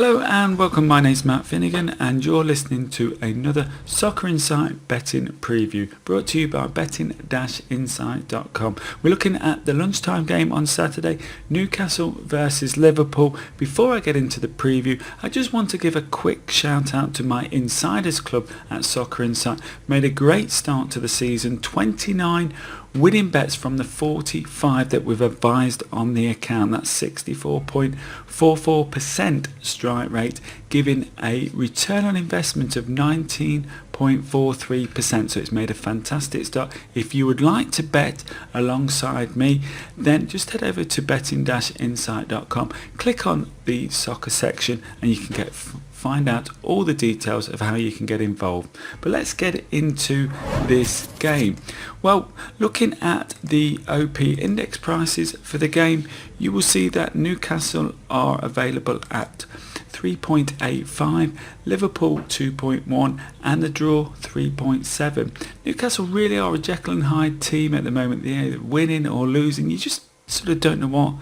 Hello and welcome, my name's Matt Finnegan and you're listening to another Soccer Insight betting preview brought to you by betting-insight.com. We're looking at the lunchtime game on Saturday, Newcastle versus Liverpool. Before I get into the preview, I just want to give a quick shout out to my Insiders Club at Soccer Insight. Made a great start to the season, 29 winning bets from the 45 that we've advised on the account. That's 64.44% strike rate, giving a return on investment of 19.43%. So it's made a fantastic start. If you would like to bet alongside me, then just head over to betting-insight.com, click on the soccer section and you can find out all the details of how you can get involved. But let's get into this game. Well, looking at the OP index prices for the game, you will see that Newcastle are available at 3.85, Liverpool 2.1 and the draw 3.7. Newcastle really are a Jekyll and Hyde team at the moment. They're winning or losing. You just sort of don't know what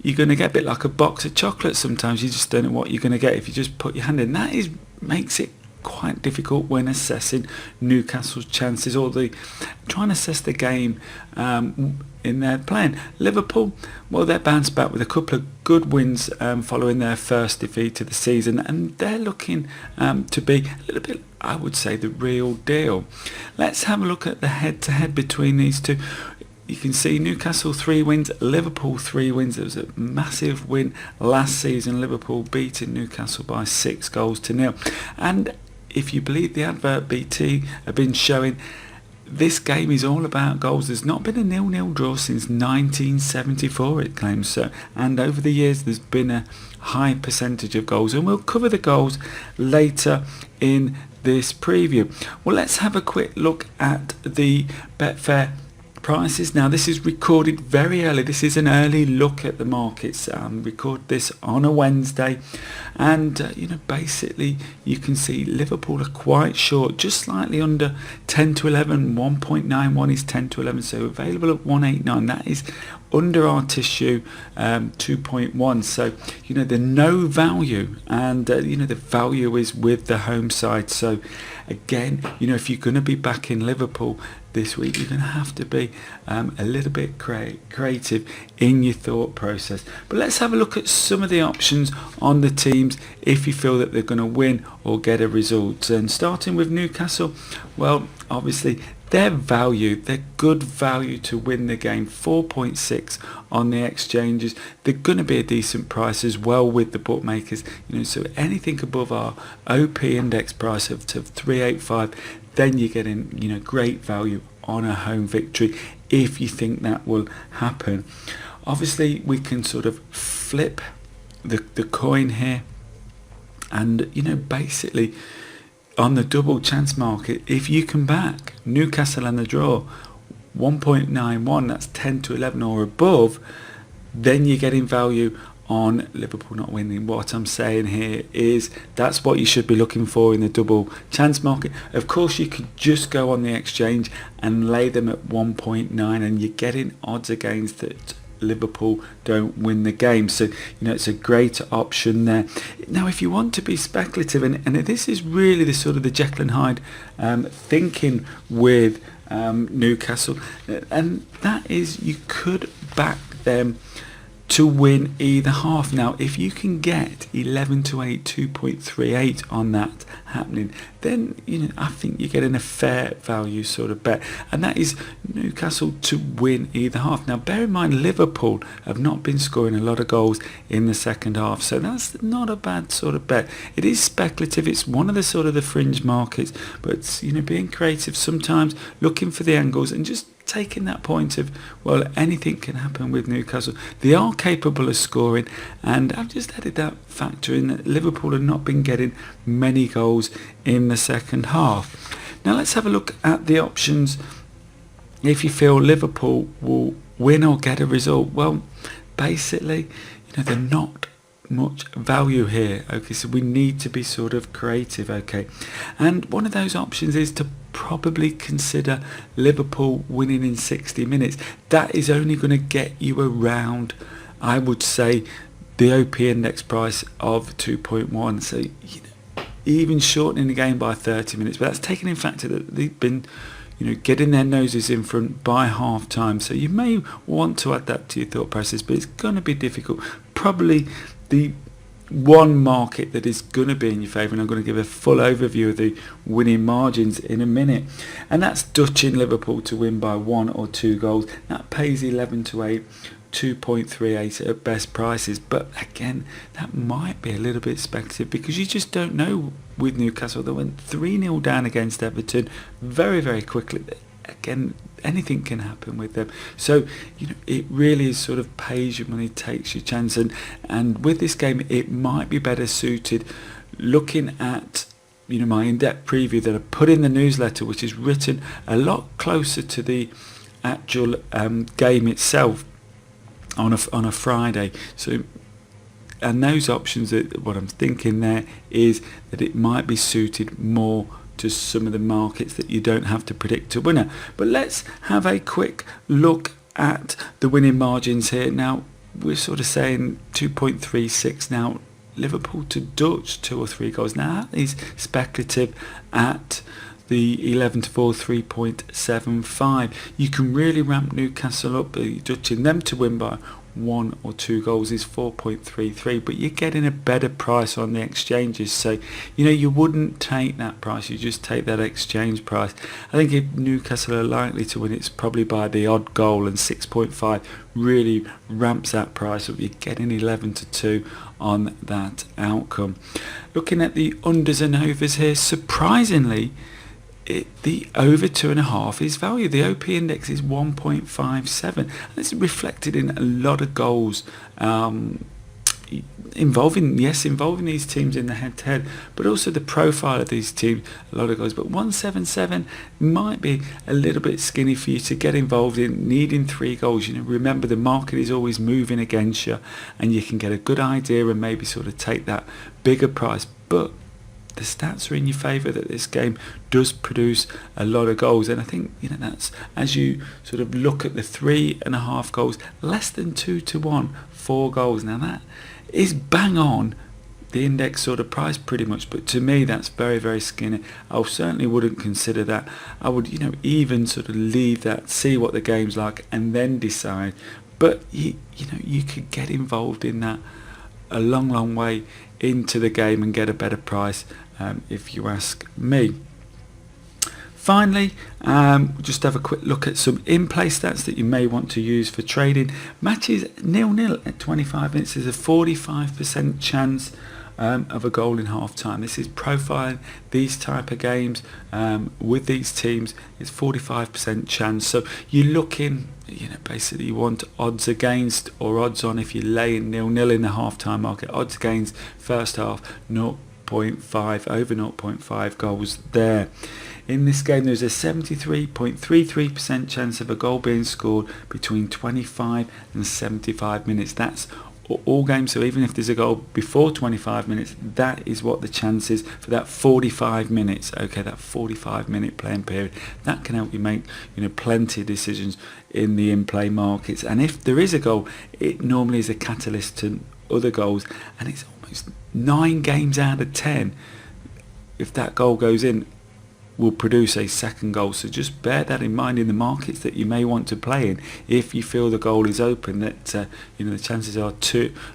you're going to get. A bit like a box of chocolates sometimes. You just don't know what you're going to get if you just put your hand in. That makes it quite difficult when assessing Newcastle's chances or trying to assess the game in their playing. Liverpool, well, they're bounced back with a couple of good wins following their first defeat of the season, and they're looking to be a little bit, I would say, the real deal. Let's have a look at the head-to-head between these two. You can see Newcastle 3 wins, Liverpool 3 wins. There was a massive win last season. Liverpool beating Newcastle by 6-0. And if you believe the advert BT have been showing, this game is all about goals. There's not been a 0-0 draw since 1974, it claims so. And over the years, there's been a high percentage of goals. And we'll cover the goals later in this preview. Well, let's have a quick look at the Betfair prices. Now, this is recorded very early. This is an early look at the markets. Record this on a Wednesday, and basically you can see Liverpool are quite short, just slightly under 10 to 11. 1.91 is 10 to 11, so available at 189. That is under our tissue 2.1. So the no value, and the value is with the home side. So again, if you're going to be backing Liverpool this week, you're going to have to be a little bit creative in your thought process. But let's have a look at some of the options on the teams if you feel that they're going to win or get a result. And starting with Newcastle, well, obviously their good value to win the game, 4.6 on the exchanges. They're going to be a decent price as well with the bookmakers. So anything above our OP index price of 385, then you're getting great value on a home victory if you think that will happen. Obviously, we can sort of flip the coin here, and basically on the double chance market, if you can back Newcastle and the draw 1.91, that's 10 to 11 or above, then you're getting value on Liverpool not winning. What I'm saying here is that's what you should be looking for in the double chance market. Of course, you could just go on the exchange and lay them at 1.9 and you're getting odds against that Liverpool don't win the game. So it's a great option there. Now, if you want to be speculative, and this is really the sort of the Jekyll and Hyde thinking with Newcastle, and that is you could back them to win either half. Now, if you can get 11 to 8, 2.38 on that happening, then I think you're getting a fair value sort of bet, and that is Newcastle to win either half. Now, bear in mind, Liverpool have not been scoring a lot of goals in the second half, so that's not a bad sort of bet. It is speculative. It's one of the sort of the fringe markets, but being creative sometimes, looking for the angles and just taking that point of, well, anything can happen with Newcastle. They are capable of scoring, and I've just added that factor in that Liverpool have not been getting many goals in the second half. Now let's have a look at the options if you feel Liverpool will win or get a result. Well, basically, they're not much value here. Okay, so we need to be sort of creative. Okay, and one of those options is to probably consider Liverpool winning in 60 minutes. That is only going to get you around, I would say, the OP index price of 2.1. So even shortening the game by 30 minutes, but that's taken in factor that they've been getting their noses in front by half time. So you may want to add that to your thought process, but it's going to be difficult. Probably the one market that is going to be in your favour, and I'm going to give a full overview of the winning margins in a minute, and that's Dutch in Liverpool to win by 1 or 2 goals. That pays 11 to 8, 2.38 at best prices, but again, that might be a little bit speculative because you just don't know with Newcastle. They went 3-0 down against Everton very, very quickly. Again, anything can happen with them. So, it really is sort of pays your money, takes your chance. And with this game, it might be better suited looking at, my in-depth preview that I put in the newsletter, which is written a lot closer to the actual game itself on a Friday. So, and those options, what I'm thinking there is that it might be suited more to some of the markets that you don't have to predict a winner. But let's have a quick look at the winning margins here. Now, we're sort of saying 2.36 now. Liverpool to Dutch 2 or 3 goals. Now, that is speculative at the 11 to 4, 3.75. You can really ramp Newcastle up. Dutch in them to win by 1 or 2 goals is 4.33, but you're getting a better price on the exchanges. So you wouldn't take that price, you just take that exchange price. I think if Newcastle are likely to win, it's probably by the odd goal, and 6.5 really ramps that price up. You're getting 11 to 2 on that outcome. Looking at the unders and overs here, surprisingly the over 2.5 is value. The OP index is 1.57. This is reflected in a lot of goals involving these teams in the head-to-head, but also the profile of these teams, a lot of goals. But 177 might be a little bit skinny for you to get involved in, needing 3 goals. Remember, the market is always moving against you, and you can get a good idea and maybe sort of take that bigger price. But the stats are in your favour that this game does produce a lot of goals, and I think that's, as you sort of look at the 3.5 goals, less than 2 to 1, 4 goals. Now that is bang on the index sort of price pretty much, but to me that's very, very skinny. I certainly wouldn't consider that. I would even sort of leave that, see what the game's like, and then decide. But you could get involved in that a long way into the game and get a better price, if you ask me. Finally, just have a quick look at some in-play stats that you may want to use for trading. Matches 0-0 at 25 minutes. There's a 45% chance of a goal in half time. This is profiling these type of games with these teams. It's 45% chance. So you're looking, basically you want odds against or odds on if you're laying 0-0 in the half time market. Odds against first half 0.5, over 0.5 goals there. In this game, there's a 73.33% chance of a goal being scored between 25 and 75 minutes. That's all games, so even if there's a goal before 25 minutes, that is what the chance is for that 45 minutes. Okay, that 45-minute playing period, that can help you make plenty of decisions in the in-play markets. And if there is a goal, it normally is a catalyst to other goals, and it's almost 9 games out of 10 if that goal goes in will produce a second goal. So just bear that in mind in the markets that you may want to play in. If you feel the goal is open, that the chances are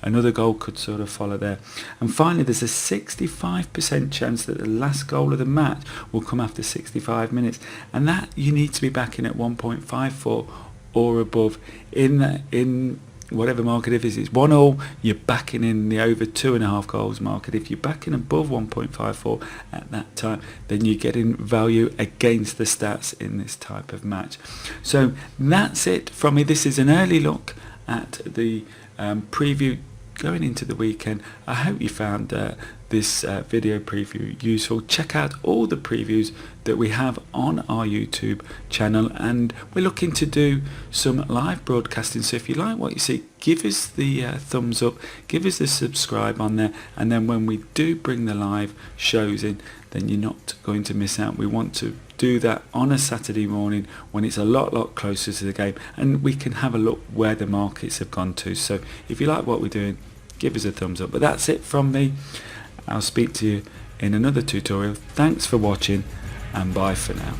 another goal could sort of follow there. And finally, there's a 65% chance that the last goal of the match will come after 65 minutes, and that you need to be backing at 1.54 or above in whatever market. If it's 1-1, you're backing in the over 2.5 goals market. If you're backing above 1.54 at that time, then you're getting value against the stats in this type of match. So that's it from me. This is an early look at the preview going into the weekend. I hope you found this video preview useful. Check out all the previews that we have on our YouTube channel, and we're looking to do some live broadcasting. So if you like what you see, give us the thumbs up, give us the subscribe on there, and then when we do bring the live shows in, then you're not going to miss out. We want to do that on a Saturday morning when it's a lot closer to the game, and we can have a look where the markets have gone to. So if you like what we're doing, give us a thumbs up. But that's it from me. I'll speak to you in another tutorial. Thanks for watching, and bye for now.